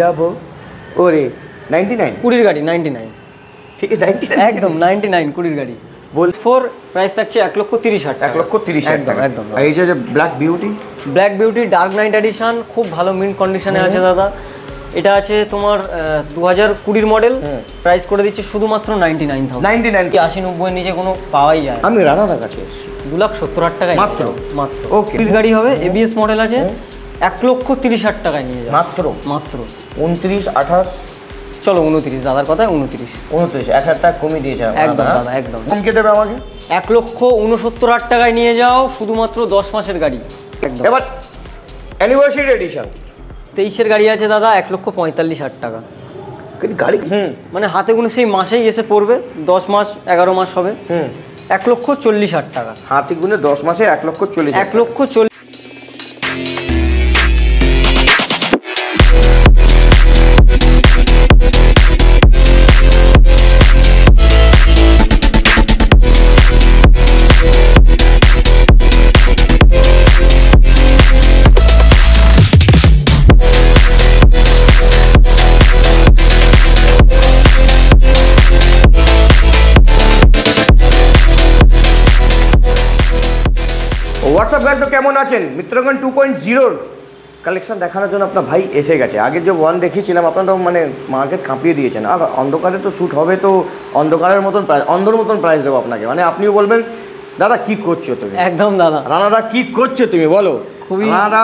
যাবো ওরে 99 কুড়ির গাড়ি 99 ঠিক আছে 99 একদম 99 কুড়ির গাড়ি বল 4 প্রাইস থাকছে 1,30,000 1,30,000 একদম একদম। আর এই যে black beauty dark knight edition খুব ভালো মিন্ট কন্ডিশনে আছে দাদা। এটা আছে তোমার 2020 মডেল, প্রাইস করে দিচ্ছে শুধুমাত্র 99,000 80-90 নিচে কোনো পাওয়াই যায়। আমি রানাদার কাছে এসেছি 2,70,000 টাকায় মাত্র ওকে গাড়ি হবে, এবিএস মডেল আছে, 1,30,000 টাকায় নিয়ে যাবে মাত্র 29 28 চলো 29 দাদার কথায় 29 1000 টাকা কমিয়ে দিয়েছে একদম দাদা একদম। কমকে দেবে আমাকে 1,69,000 টাকায় নিয়ে যাও শুধুমাত্র 10 মাসের গাড়ি একদম। এবার অ্যানিভার্সারি এডিশন 23-এর গাড়ি আছে দাদা 1,45,000 টাকা গাড়ি মানে হাতে গুনে সেই মাসেই এসে পড়বে, 10 মাস 11 মাস হবে, 1,40,000 টাকা হাতে গুনে 10 মাসে 1,40,000 1,40,000। হোয়াটসঅ্যাপ গাইড তো কেমন আছেন? মিত্রগণ 2.0 কালেকশন দেখানোর জন্য আপনার ভাই এসে গেছে। আগে যে 1 দেখিয়েছিলাম আপনারা মানে মার্কেট কাঁপিয়ে দিয়েছেন। আর অন্ধকারে তো শ্যুট হবে, তো অন্ধকারের মতন প্রাইস, অন্ধর মতন প্রাইস দেবো আপনাকে। মানে আপনিও বলবেন দাদা কি করছো তুমি? একদম দাদা। রানাদা কি করছো তুমি বলো? রানাদা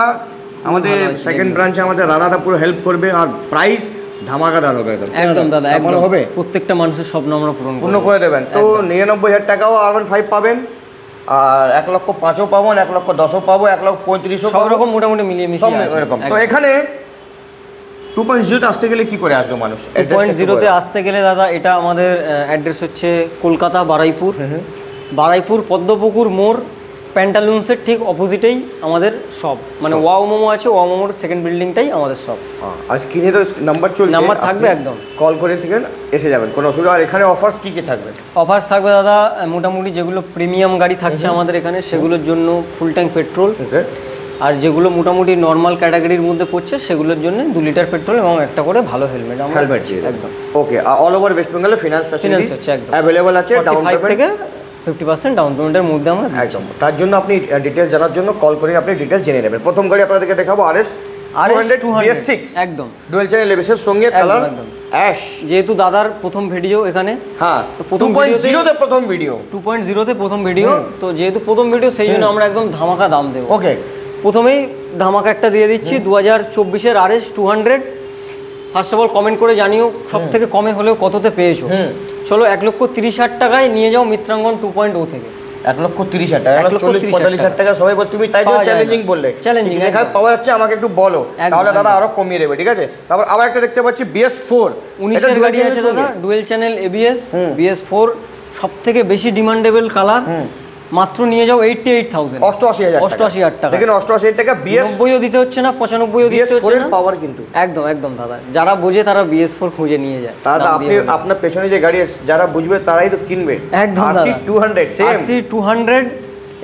আমাদের সেকেন্ড ব্রাঞ্চে আমাদের রানাদা পুরো হেল্প করবে, আর প্রাইস ধামাকাদার হবে একদম দাদা একদম হবে। প্রত্যেকটা মানুষের স্বপ্ন আমরা পূর্ণ করে দেবেন। তো 99,000 টাকাও R15 পাবেন, আর 1,05,000 পাবো, 1,10,000 পাবো, 1,35,000 সব রকম মোটামুটি মিলিয়ে মিশিয়ে এরকম। তো এখানে 2.0 আসতে গেলে কি করে আসবে মানুষ? 2.0 আসতে গেলে দাদা এটা আমাদের অ্যাড্রেস হচ্ছে কলকাতা বারাইপুর পদ্মপুকুর মোড়, প্যান্টালুন্সের ঠিক অপোজিটেই আমাদের সব, মানে ওয়াও মোমো আছে, ওয়াও মোমোর সেকেন্ড বিল্ডিংটাই আমাদের সব। আর স্ক্রিনে তো নাম্বার থাকবে, একদম কল করে থেকে এসে যাবেন, কোনো অসুবিধা। আর এখানে অফার্স কি থাকবে? অফার্স থাকবে দাদা মোটামুটি যেগুলো প্রিমিয়াম গাড়ি থাকছে আমাদের এখানে সেগুলোর জন্য ফুল ট্যাঙ্ক পেট্রোল, আর যেগুলো মোটামুটি নর্মাল ক্যাটাগরির মধ্যে পড়ছে সেগুলোর জন্য 2 লিটার পেট্রোল এবং একটা করে ভালো হেলমেট একদম ওকে। অল ওভার ওয়েস্ট বেঙ্গলে ফিনান্স ফ্যাসিলিটি অ্যাভেলেবল আছে, ডাউন পেমেন্ট থেকে 50% ডাউন পেমেন্টের মধ্যে আমরা একদম। তার জন্য আপনি ডিটেইলস জানার জন্য কল করে আপনি ডিটেইলস জেনে নেবেন। প্রথম গাড়ি আপনাদেরকে দেখাবো RS 200 একদম ডুয়াল চ্যানেল এবিএস সঙ্গে কালার অ্যাশ। যেহেতু দাদার প্রথম ভিডিও এখানে, হ্যাঁ 2.0 তে প্রথম ভিডিও, 2.0 তে প্রথম ভিডিও, তো যেহেতু প্রথম ভিডিও সেই জন্য আমরা একদম ধামাকা দাম দেব। ওকে, প্রথমেই ধামাকা একটা দিয়ে দিচ্ছি 2024-এর RS 200। First of all comment করে জানিও সব থেকে কমে হলেও কততে পেয়েছো। চলো 1,30,000 টাকায় নিয়ে যাও মিত্রাঙ্গন 2.0 থেকে। 1,30,000 টাকা, 40-45,000 টাকা সবাই তুমি তাই জন্য চ্যালেঞ্জিং বললে। চ্যালেঞ্জিং যেখানে পাওয়া যাচ্ছে আমাকে একটু বলো, তাহলে দাদা আরো কমিয়ে দেবে, ঠিক আছে? তারপর আবার একটা দেখতে পাচ্ছি BS4 19-এর গাড়ি আছে দাদা, ডুয়েল চ্যানেল ABS BS4, সবথেকে বেশি ডিমান্ডেবল কালার, মাত্র নিয়ে যাও 88,000 88,000 টাকা। দেখেন 88,000 টাকা BS 90ও দিতে হচ্ছে না, 95ও দিতে হচ্ছে না, পাওয়ার কিন্তু একদম একদম দাদা। যারা বোঝে তারা BS4 খুঁজে নিয়ে যায়। দাদা আপনি আপনার পেছনে যে গাড়ি যারা বুঝবে তারাই তো কিনবে। একদম RC 200 সেম RC 200,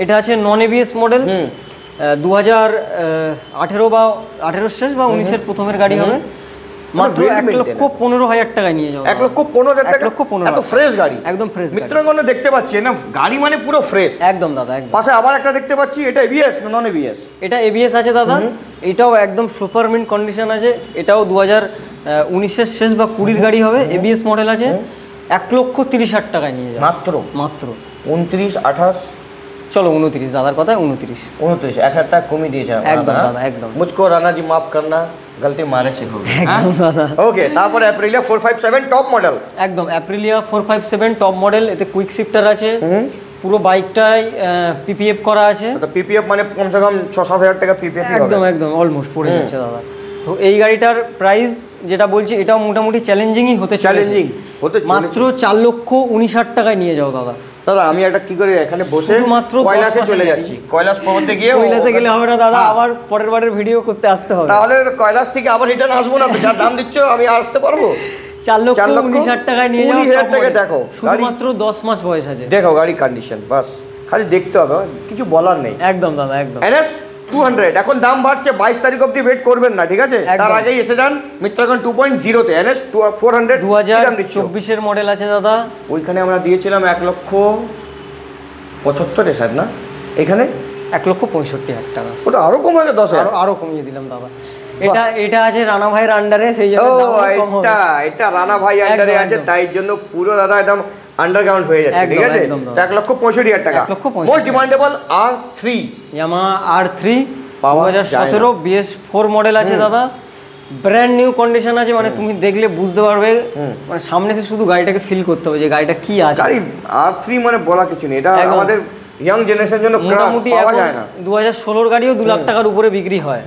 এটা আছে নন ABS মডেল, 2018 বা 18 শেষ বা 19-এর প্রথমের গাড়ি হবে, মাত্র 1,15,000 টাকায় নিয়ে যাও। 1,15,000 টাকা, এত ফ্রেশ গাড়ি, একদম ফ্রেশ। মিত্রগণে দেখতে পাচ্ছি না গাড়ি মানে পুরো ফ্রেশ একদম দাদা একদম। পাশে আবার একটা দেখতে পাচ্ছি, এটা ABS না নন ABS? এটা ABS আছে দাদা, এটাও একদম সুপার মিন্ট কন্ডিশন আছে, এটাও 2019-এর শেষ বা 20-এর গাড়ি হবে, ABS মডেল আছে, 1,30,000 টাকায় নিয়ে যাও মাত্র 29 28 চলো 29 দাদার কথায় 29 1000 টাকা কমিয়ে দিয়েছে একদম দাদা একদম। মুঝকো রানা জি মাফ করনা, গলতি মারে সে হোগি একদম দাদা। ওকে, তারপরে অ্যাপ্রিলিয়া 457 টপ মডেল, একদম অ্যাপ্রিলিয়া 457 টপ মডেল, এতে কুইক শিফটার আছে, পুরো বাইকটাই PPF করা আছে। তো PPF মানে কমসে কম 6-7 হাজার টাকা PPF একদম একদম অলমোস্ট পড়ে যাচ্ছে দাদা। তো এই গাড়িটার প্রাইস যেটা বলছি এটাও মোটামুটি চ্যালেঞ্জিংই হতে মাত্র 4,19,000 টাকায় নিয়ে যাও দাদা। দাদা আমি একটা কি করে এখানে বসে মাত্র কৈলাসে চলে যাচ্ছি, কৈলাস পর্বতে গিয়ে কৈলাসে গেলে হবে না দাদা, আবার পরের বারের ভিডিও করতে আসতে হবে, তাহলে কৈলাস থেকে আবার রিটার্ন আসবো না। যা দাম দিচ্ছ আমি আসতে পারবো? 4,19,000 টাকায় নিয়ে যাও। 19,000 টাকা দেখো, শুধুমাত্র 10 মাস বয়স আছে, দেখো গাড়ি কন্ডিশন, বাস খালি দেখতে হবে, কিছু বলার নেই। একদম দাদা একদম। 200 এখন দাম বাড়ছে, 22 তারিখ অবধি ওয়েট করবেন না, ঠিক আছে? তার আগেই এসে যান মিত্রগণ 2.0 তে NS 400 2024 মডেল আছে দাদা। ওইখানে আমরা দিয়েছিলাম 1,75,000 স্যার না, এখানে 1,65,000 টাকা। ওটা আরো কম হয়ে গেল, 10,000 আরো কমিয়ে দিলাম দাদা। এটা আছে রানা ভাইয়ের আন্ডারে, সেই জন্য এটা রানা ভাই আন্ডারে আছে, তাই জন্য পুরো দাদা একদম আন্ডারগ্রাউন্ড হয়ে যাচ্ছে, ঠিক আছে? 1,65,000 টাকা। Most demandable R3, Yamaha R3 2017 BS4 model আছে দাদা, ব্র্যান্ড নিউ কন্ডিশন আছে, মানে তুমি দেখলে বুঝতে পারবে, মানে সামনে থেকে শুধু গাড়িটাকে ফিল করতে হবে যে গাড়িটা কি আছে। গাড়ি R3 মানে বলা কিছু নেই, এটা আমাদের ইয়াং জেনারেশনের জন্য মোটামুটি পাওয়া যায় না। 2016 গাড়িও 2 লাখ টাকার উপরে বিক্রি হয়।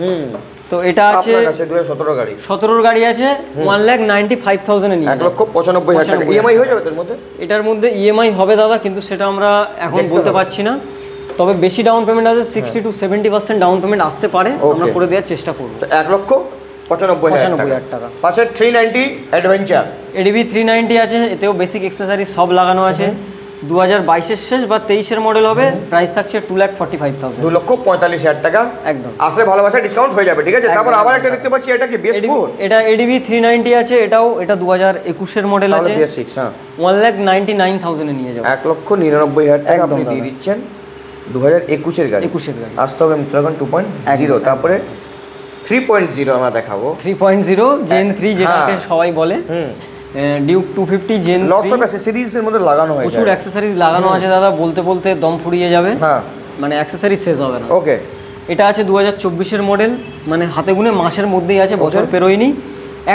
তো এটা আছে আপনার কাছে 2017 গাড়ি, 17 গাড়ি আছে 1,95,000 এ নিয়ে 1,95,000 টাকা ইএমআই হয়ে যাবে এর মধ্যে। এটার মধ্যে ইএমআই হবে দাদা, কিন্তু সেটা আমরা এখন বলতে পারছি না, তবে বেশি ডাউন পেমেন্ট আছে, 60 to 70% ডাউন পেমেন্ট আসতে পারে, আমরা করে দেওয়ার চেষ্টা করব। 1,95,000 টাকা। পাশে 390 অ্যাডভেঞ্চার এডিবি 390 আছে, এতেও বেসিক অ্যাকসেসরি সব লাগানো আছে, 2022 এর শেষ বা 23 এর মডেল হবে, প্রাইস থাকছে 2,45,000, 2,45,000 টাকা একদম। আসলে ভালোবাসা ডিসকাউন্ট হয়ে যাবে, ঠিক আছে? তারপর আবার একটা দেখতে পাচ্ছি, এটা কি BS4, এটা এডিবি 390 আছে, এটা 2021 এর মডেল আছে, BS6, হ্যাঁ 1,99,000 এ নিয়ে যাবে, 1,99,000 টাকা আপনি দিয়ে দিচ্ছেন 2021 এর গাড়ি। আসতে হবে মিত্রগণ 2.0, তারপরে 3.0 আমরা দেখাবো, 3.0 জেন 3 যেটাকে সবাই বলে, Duke 250 gen 3, lots of accessories এর মধ্যে লাগানো হয়েছে, প্রচুর অ্যাকসেসরিজ লাগানো আছে দাদা, বলতে বলতে দম ফুরিয়ে যাবে, হ্যাঁ মানে অ্যাকসেসরিজ শেষ হবে না। ওকে, এটা আছে 2024 এর মডেল, মানে হাতে গুনে মাসের মধ্যেই আছে, বছর পেরোয়নি,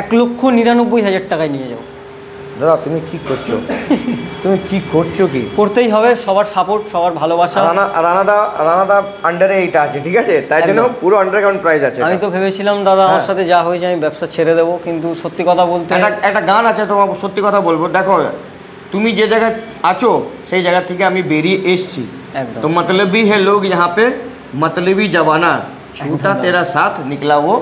1,99,000 টাকায় নিয়ে যাও। দাদা তুমি কি করছো? তুমি কি করছো? কি করতেই হবে, সবার সাপোর্ট, সবার ভালোবাসা। রানাদা আন্ডারে এইটা আছে, ঠিক আছে? তাই জন্য পুরো আন্ডারগ্রাউন্ড প্রাইস আছে। আমি তো ভেবেছিলাম দাদা আমার সাথে যা হয়েছে আমি ব্যবসা ছেড়ে দেবো, কিন্তু সত্যি কথা বলতে একটা গান আছে, তোমার সত্যি কথা বলবো, দেখো তুমি যে জায়গায় আছো সেই জায়গা থেকে আমি বেরিয়ে এসছি, তো मतलबी है लोग यहाँ पे मतलबी जवाना छूटा तेरा साथ निकला वो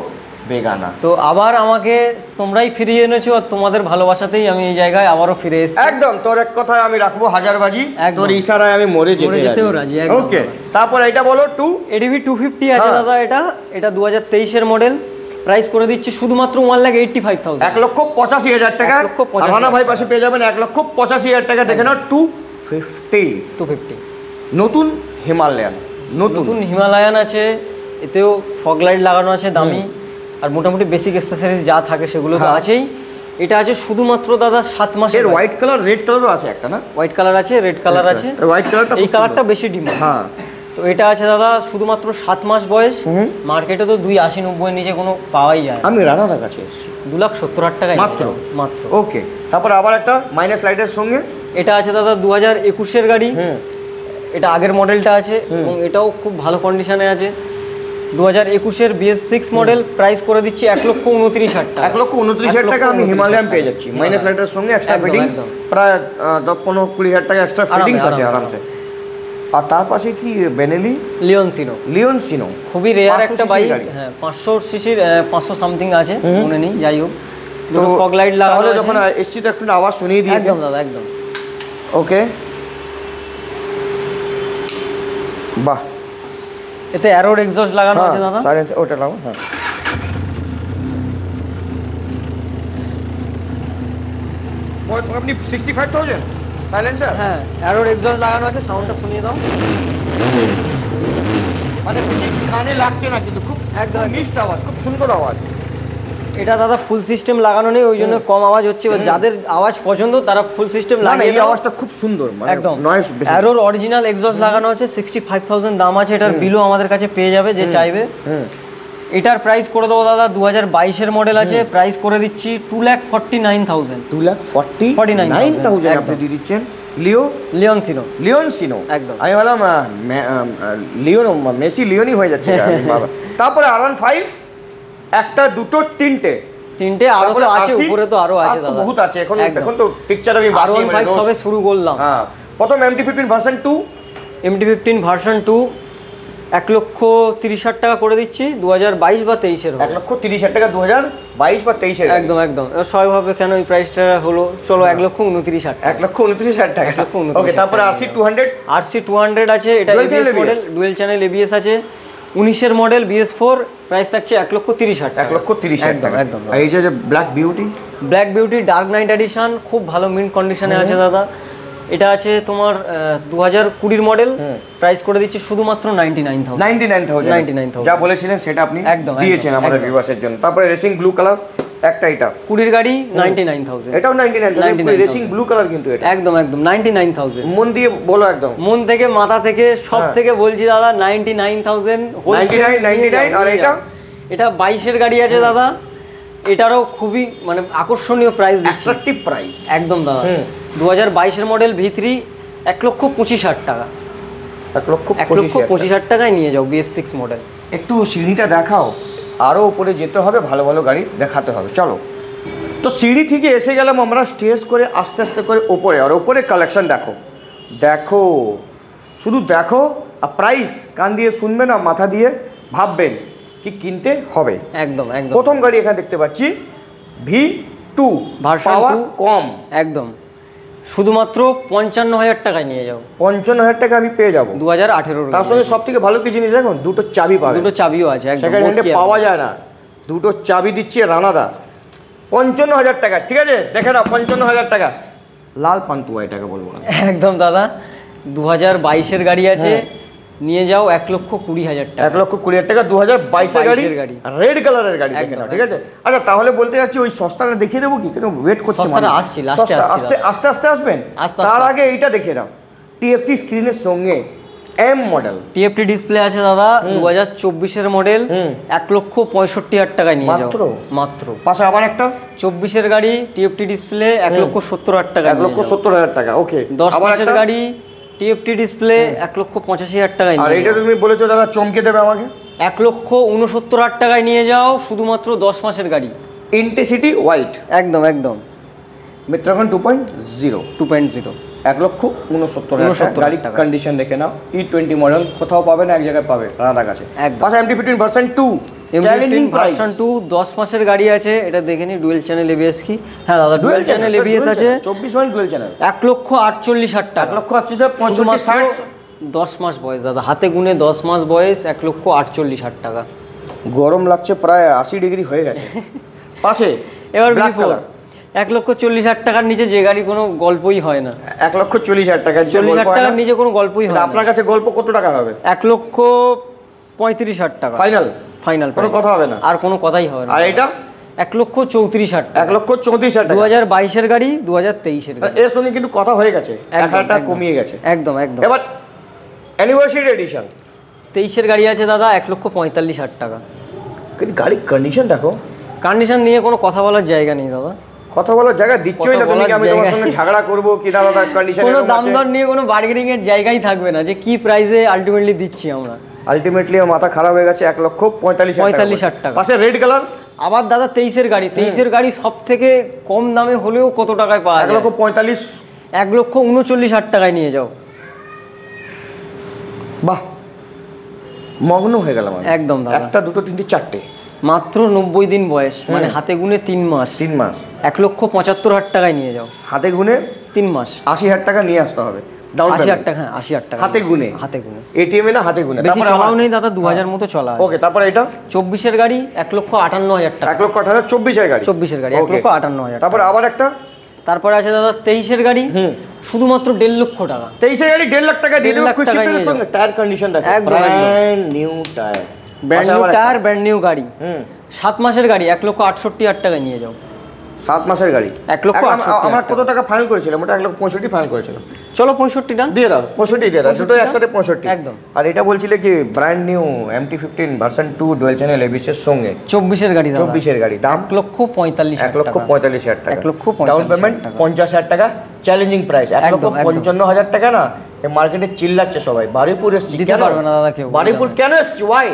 বেগানা। তো আবার আমাকে তোমরাই ফিরিয়ে এনেছো, আর তোমাদের ভালোবাসাতেই আমি এই জায়গায় আবারও ফিরে এসেছি। একদম, তোর এক কথায় আমি রাখবো হাজারবাজি, তোর ইশারায় আমি মরে যেতেও রাজি। ওকে, তারপর এটা বলো, এডিবি 250 আছে দাদা, এটা 2023 এর মডেল, প্রাইস করে দিচ্ছি শুধুমাত্র 1,85,000, 1,85,000 টাকা। রানা ভাই পাশে পেয়ে যাবেন 1,85,000 টাকা। দেখে নাও 250 নতুন হিমালয়ান আছে, এতেও ফগ লাইট লাগানো আছে, দামি, আর মোটামুটি বেসিক অ্যাকসেসরিজ যা থাকে সেগুলো তো আছেই। এটা আছে শুধুমাত্র দাদা 7 মাসের। হোয়াইট কালার, রেড কালারও আছে একটা না? হোয়াইট কালার আছে, রেড কালার আছে, হোয়াইট কালারটা, এই কালারটা বেশি ডিমান্ড। হ্যাঁ, তো এটা আছে দাদা শুধুমাত্র 7 মাস বয়স, মার্কেটে তো 2,80-90 নিচে কোনো পাওয়াই যায়। আমি রানাদার কাছে এসেছি 2,70,000 টাকায় মাত্র। ওকে, তারপর আবার একটা মাইনাস লাইটের সঙ্গে এটা আছে দাদা 2021 এর গাড়ি, এটা আগের মডেলটা আছে এবং এটাও খুব ভালো কন্ডিশনে আছে, 2021 এর BS6 মডেল, প্রাইস করে দিচ্ছি 1,29,000 টাকা। 1,29,000 টাকা আমি হিমালয়ান পেয়ে যাচ্ছি মাইনাস লাইটের সঙ্গে, এক্সট্রা ফিটিংস প্রায় 10-15-20,000 টাকা এক্সট্রা ফিটিংস আছে আরামসে। আর তার পাশে কি বেনেলি লিওনসিনো, খুবই রেয়ার একটা বাইক, হ্যাঁ 500 সিসির, 500 সামথিং আছে মনে নেই, যাই হোক। তো ফগ লাইট লাগানো আছে, যখন এসছি তো একটু আওয়াজ শুনিয়ে দিই। একদম দাদা, একদম। ওকে, বাহ, এতে অ্যারোর এক্সস্ট লাগানো আছে দাদা, সাইলেন্স ওটা লাগাও। হ্যাঁ, আপনি 65,000 সাইলেন্সার, হ্যাঁ অ্যারোর এক্সস্ট লাগানো আছে, সাউন্ডটা শুনিয়ে দাও। মানে কানে লাগছে না, কিন্তু খুব একদম মিষ্ট আওয়াজ, খুব সুন্দর আওয়াজ। এটা দাদা ফুল সিস্টেম লাগানো নেই, ওই জন্য কম আওয়াজ হচ্ছে, যাদের আওয়াজ পছন্দ তারা ফুল সিস্টেম লাগিয়ে। এই আওয়াজটা খুব সুন্দর, মানে একদম নয়েজ। অ্যারোর অরিজিনাল এক্সস্ট লাগানো আছে, 65,000 দাম আছে, এটার বিলও আমাদের কাছে পেয়ে যাবে যে চাইবে। এটার প্রাইস করে দেবো দাদা, 2022 এর মডেল আছে, প্রাইস করে দিচ্ছি 2,49,000, 2,49,000 আপনি দিয়ে দিচ্ছেন। লিওনসিনো একদম, আমি বললাম লিওনই হয়ে যাচ্ছে বাবা। তারপরে R15, একটা, দুটো, তিনটে, আরো তো আছে, উপরে তো আরো আছে দাদা, বহুত আছে। এখন তো পিকচার আমি R15 সবে শুরু করলাম। হ্যাঁ, প্রথম MT-15 ভার্সন 2, MT-15 ভার্সন 2 1,30,000 টাকা করে দিচ্ছি, 2022 বা 23 এর। 1,30,000 টাকা 2022 বা 23 এর। একদম একদম, স্বাভাবিকভাবে কেন এই প্রাইসটা হলো, চলো 1,29,000 টাকা। 1,29,000 টাকা। ওকে, তারপরে RC200 আছে, এটা ABS model, dual channel ABS আছে, 19-এর মডেল BS4 প্রাইস থাকছে 1,30,000 টাকা। 1,30,000 টাকা। একদম। আর এই যে black beauty, black beauty dark knight edition খুব ভালো মিন্ট কন্ডিশনে আছে দাদা। এটা আছে তোমার 2020 মডেল, প্রাইস করে দিচ্ছি শুধুমাত্র 99,000। যা বলেছিলেন সেটা আপনি একদম দিয়েছেন আমাদের ভিউয়ার্সের জন্য। তারপরে রেসিং ব্লু কালার একটা, এটা 20 গাড়ি 99,000। এটাও 99,000 রেসিং ব্লু কালার কিন্তু এটা একদম 99,000। মন দিয়ে বলো, একদম মন থেকে মাথা থেকে সব থেকে বলছি দাদা 99,000। 99 আর এটা 22-এর গাড়ি আছে দাদা, এটারও খুবই মানে আকর্ষণীয় প্রাইস দিচ্ছি, অ্যাট্রাকটিভ প্রাইস একদম দাদা। 2022-এর মডেল V3 1,25,000 টাকা। 1,25,000 টাকায় নিয়ে যাও BS6 মডেল। একটু সিঁড়িটা দেখাও, আরও উপরে যেতে হবে, ভালো ভালো গাড়ি দেখাতে হবে, চলো। তো সিঁড়ি থেকে এসে গেলাম আমরা স্টেজ করে আস্তে আস্তে করে ওপরে, আর ওপরে কালেকশন দেখো, দেখো শুধু দেখো, আর প্রাইস কান দিয়ে শুনবেন আর মাথা দিয়ে ভাববেন কি কিনতে হবে। একদম। প্রথম গাড়ি এখানে দেখতে পাচ্ছি V2 ভার্সন 2 কম, একদম শুধুমাত্র 55,000 টাকায় নিয়ে যাও। 55,000 টাকা আমি পেয়ে যাবো 2018। তার সঙ্গে সব থেকে ভালো কি জিনিস দেখো, দুটো চাবি পাবে, দুটো চাবিও আছে, একদম সেকেন্ড হ্যান্ডে পাওয়া যায় না, দুটো চাবি দিচ্ছে রানাদা। 55,000 টাকা, ঠিক আছে দেখে নাও, 55,000 টাকা লাল পান্তুয়া, এটাকে বলবো না। একদম দাদা, 2022-এর গাড়ি আছে, নিয়ে যাও 1,20,000 টাকা। 1,20,000 টাকা 2022-এর গাড়ি, রেড কালারের গাড়ি দেখে নাও, ঠিক আছে। আচ্ছা তাহলে বলতে যাচ্ছি ওই সস্তাটা দেখিয়ে দেবো কি, কেন ওয়েট করছে মানুষ, আস্তে আস্তে আসবেন। তার আগে এইটা দেখে নাও, TFT স্ক্রিনের সঙ্গে M মডেল, TFT ডিসপ্লে আছে দাদা, 2024-এর মডেল, 1,65,000 টাকায় নিয়ে যাও মাত্র। পাশে আবার একটা 24-এর গাড়ি TFT ডিসপ্লে 1,70,000 টাকা, 1,70,000 টাকা, ওকে। 10 মাসের গাড়ি TFT ডিসপ্লে 1,85,000 টাকায়। আর এটা তুমি বলেছো দাদা চমকে দেবে আমাকে, 1,69,000 টাকায় নিয়ে যাও শুধুমাত্র 10 মাসের গাড়ি, ইন্টেসিটি হোয়াইট, একদম মিত্রগণ 2.0, 1,69,000 গাড়ি। কন্ডিশন দেখে নাও, E20 মডেল, কোথাও পাবে না, এক জায়গায় পাবে, রানাদার কাছে। পাশে MT-15 ভার্সন 2 চ্যালেঞ্জিং ভার্সন 2 10 মাসের গাড়ি আছে, এটা দেখে নি ডুয়েল চ্যানেল ABS কি। হ্যাঁ দাদা, ডুয়েল চ্যানেল ABS আছে, 24 মানে ডুয়েল চ্যানেল, 1,48,000 টাকা। 1,48,000 10 মাস বয়স দাদা, হাতে গুনে 10 মাস বয়স, 1,48,000 টাকা। গরম লাগছে, প্রায় 80 ডিগ্রি হয়ে গেছে। পাশে এবার V4 1,40,000 টাকার নিচে যে গাড়ি কোনো গল্পই হয় না। 1,40,000 টাকা, 40,000 টাকার নিচে কোনো গল্পই হয় না। আপনার কাছে গল্প কত টাকা হবে? 1,35,000 টাকা ফাইনাল, কোনো কথা হবে না, আর কোনো কথাই হবে না। আর এটা 1,34,000 টাকা, 1,34,000 টাকা। 2022-এর গাড়ি, 2023-এর গাড়ি, এর সঙ্গে কিন্তু কথা হয়ে গেছে, 1,000 টাকা কমিয়ে গেছে, একদম। এবার অ্যানিভার্সারি এডিশন 23-এর গাড়ি আছে দাদা, 1,45,000 টাকা। গাড়ির কন্ডিশন দেখো, কন্ডিশন নিয়ে কোনো কথা বলার জায়গা নেই দাদা, কথা বলার জায়গা দিচ্ছই না তুমি, আমি তোমার সঙ্গে ঝগড়া করব কি না দাদা, কন্ডিশন কোনো দাম দর নিয়ে কোনো বার্গেনিং এর জায়গাই থাকবে না, যে কি প্রাইসে আলটিমেটলি দিচ্ছি আমরা। আলটিমেটলি মাথা খারাপ হয়ে গেছে, 1,45,000 টাকা। পাশে রেড কালার আবার দাদা 23-এর গাড়ি, 23-এর গাড়ি সব থেকে কম দামে হলেও কত টাকায় পাওয়া যায়? 1,45,000, 1,39,000 টাকায় নিয়ে যাও। বাহ, মগ্ন হয়ে গেলাম একদম দাদা। একটা, দুটো, তিনটে, চারটে, মাত্র 90 দিন বয়স, মানে হাতে গুনে 3 মাস, 1,75,000 টাকায় নিয়ে যাও। হাতে গুনে 3 মাস, 80,000 টাকা নিয়ে আসতে হবে, 80,000 টাকা। হ্যাঁ 80,000 টাকা হাতে গুনে, এটিএম এ না, হাতে গুনে। বেশি চলাও নেই দাদা, 2000 মতো চলা। ওকে, তারপরে এটা 24-এর গাড়ি, 1,58,000 টাকা। 1,58,000, 24-এর গাড়ি, 24-এর গাড়ি 1,58,000। তারপরে আবার একটা, তারপরে আছে দাদা 23-এর গাড়ি, শুধুমাত্র 1.5 লক্ষ টাকা। 23-এর গাড়ি 1.5 লাখ টাকা দিয়ে দেবো, কুইকের সঙ্গে টায়ার কন্ডিশন দেখো, brand new tyre, brand new tyre, brand new গাড়ি। 7 মাসের গাড়ি, 1,68,000 টাকায় নিয়ে যাও। 7 মাসের গাড়ি 1,68,000। আমরা কত টাকা ফাইনাল করেছিলাম? ওটা 1,65,000 ফাইনাল করেছিলাম। চলো 65 ডান দিয়ে দাও, 65 দিয়ে দাও, দুটো একসাথে 65 একদম। আর এটা বলছিলে কি brand new MT-15 version 2 dual channel ABS এর সঙ্গে 24-এর গাড়ি, 24-এর গাড়ি, দাম 1,45,000 টাকা। 1,45,000 টাকা, ডাউন পেমেন্ট 50,000 টাকা, চ্যালেঞ্জিং প্রাইস 1,55,000 টাকা। না এই মার্কেটে চিল্লাচ্ছে সবাই, বারুইপুর এসছি, দিতে পারবে না দাদা কেউ। বারুইপুর কেন এসছি? ওয়াই?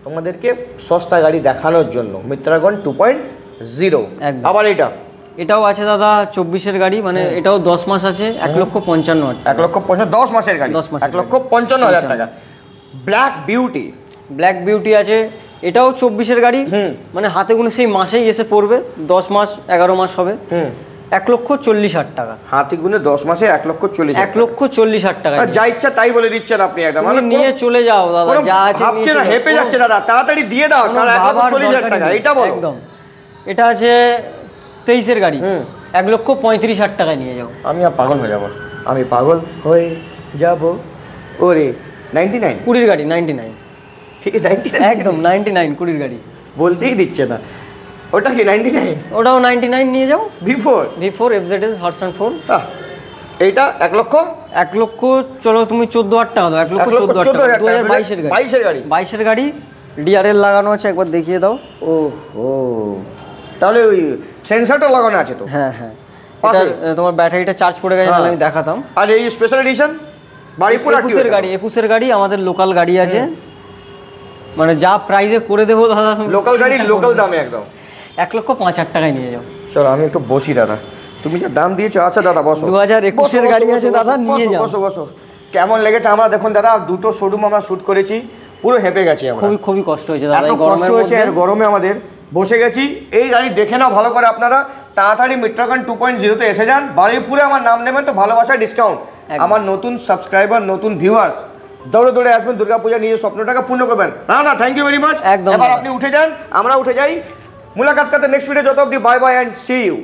তোমাদেরকে সস্তা গাড়ি দেখানোর জন্য। মিত্রাগণ 2.0। আবার এটাও আছে দাদা 24-এর গাড়ি, মানে এটাও 10 মাস আছে, 1,55,000। 1,55,000, 10 মাসের গাড়ি, 1,55,000 টাকা। ব্ল্যাক বিউটি আছে, এটাও 24-এর গাড়ি, মানে হাতে গুনে সেই মাসেই এসে পড়বে, 10 মাস 11 মাস হবে, 1,40,000 টাকা। হাতি গুনে 10 মাসে 1,40,000, 1,40,000 টাকা। যা ইচ্ছা তাই বলে দিচ্ছেন আপনি একদম, তুমি নিয়ে চলে যাও দাদা, যা আছে ভাবছে না, হেপে যাচ্ছে দাদা, তাড়াতাড়ি দিয়ে দাও, কারণ 1,40,000 টাকা এটা বলো একদম। এটা আছে 23-এর গাড়ি, 1,35,000 টাকায় নিয়ে যাও। আমি আর পাগল হয়ে যাব, আমি পাগল হয়ে যাব। ওরে 99 20-এর গাড়ি 99, ঠিক আছে 99 একদম 99 20-এর গাড়ি বলতেই দিচ্ছে না। ওটা কি 99? ওটাও 99 নিয়ে যাও। V4 V4 FZS version 4। এইটা 1 লক্ষ, 1 লক্ষ, চলো তুমি 14,000 টাকা দাও। 1,14,000 টাকা, 2022-এর গাড়ি। 22-এর গাড়ি, 22-এর গাড়ি, ডিআরএল লাগানো আছে, একবার দেখিয়ে দাও। ও ও, তাহলে ওই সেন্সরটা লাগানো আছে তো? হ্যাঁ হ্যাঁ, পাশে? তোমার ব্যাটারিটা চার্জ পড়ে গেছে, আমি দেখাতাম। আর এই স্পেশাল এডিশন বাড়িপুর 21-এর গাড়ি, 21-এর গাড়ি, আমাদের লোকাল গাড়ি আছে, মানে যা প্রাইসে করে দেবো দাদা, লোকাল গাড়ি লোকাল দামে একদম। 1,05,000 টাকায় নিয়ে যাও। চলো আমি একটু বসি দাদা, তুমি যা দাম দিয়েছো। আচ্ছা দাদা বসো। 2021-এর গাড়ি আছে দাদা, নিয়ে যাও। বসো বসো। কেমন লেগেছে? আমরা দেখুন দাদা, দুটো শোরুম আমরা শুট করেছি, পুরো হেঁপে গেছি আমরা। খুবই খুবই কষ্ট হয়েছে দাদা, এত এই কষ্ট হয়েছে, গরমে। আর গরমে আমাদের বসে গেছি। এই গাড়ি দেখে নাও ভালো করে আপনারা, তাড়াতাড়ি মিত্রগণ 2.0 তে এসে যান। বারুইপুরে আমার নাম নেবেন তো ভালোবাসার ডিসকাউন্ট। আমার নতুন সাবস্ক্রাইবার, নতুন ভিউয়ার্স দৌড়ে দৌড়ে আসবেন, দুর্গাপূজা নিজের স্বপ্নটাকে পূর্ণ করবেন। না থ্যাংক ইউ ভেরি মাচ। একদম। এবার আপনি উঠে যান, আমরা উঠে যাই। মুলাকাত করতে নেক্সট ভিডিও, যত অবধি bye bye and see you.